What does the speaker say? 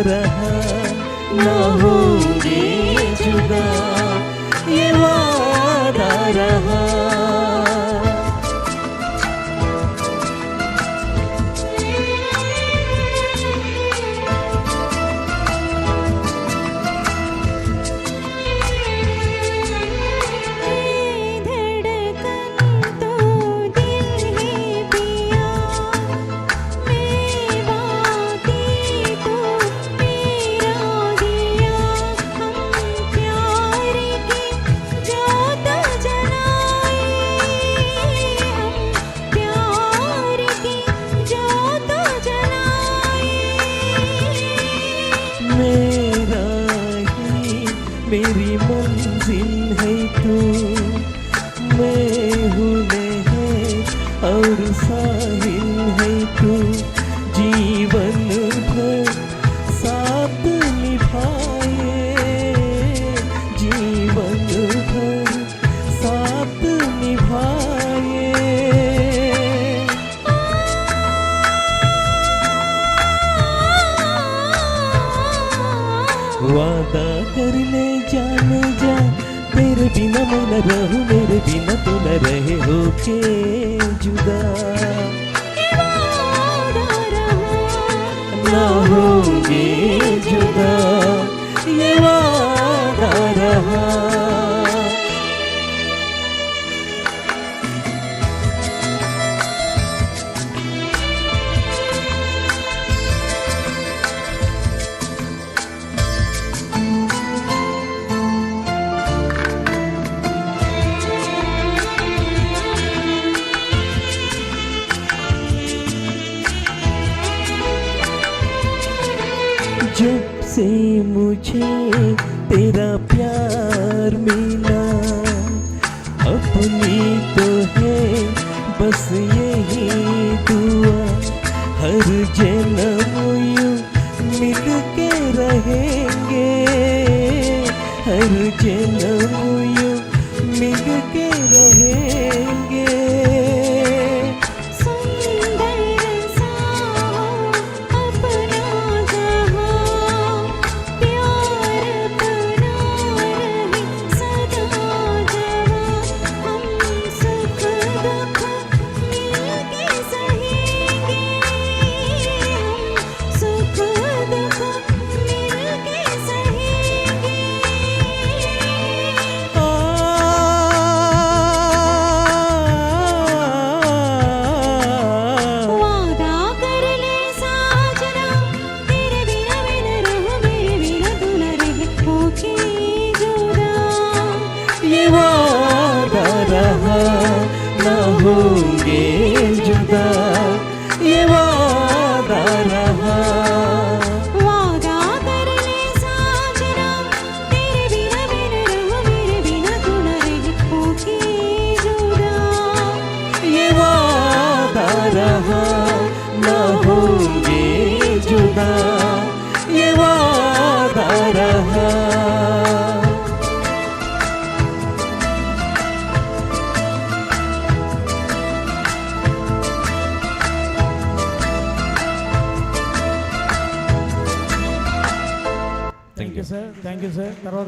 रहा, ना होंगे जुदा, ये वादा रहा। मेरा ही मेरी मंजिल है तू, मैं हूँ लहर और साहिल है तू, जीवन भर साथ निभाए, जीवन भर साथ निभाए। वादा कर ले जान जा, तेरे बिना मैं न रहूं, मेरे बिना तो न रहे होके जुदा, ना होंगे जुदा, ये वादा रहा। जब से मुझे तेरा प्यार मिला, अपनी तो है बस यही दुआ, हर जन्म यूं मिल के रहेंगे, हर जन्म यूं मिल के रहेंगे। ये वादा रहा, ना होंगे जुदा, ये वादा रहा। वादा कर ले साजना, तेरे बिना मैं न रहूं, मेरे बिना तू न रहे होके जुदा, ये वादा रहा, ना होंगे जुदा, ये वादा रहा। Thank you sir. తర్వాత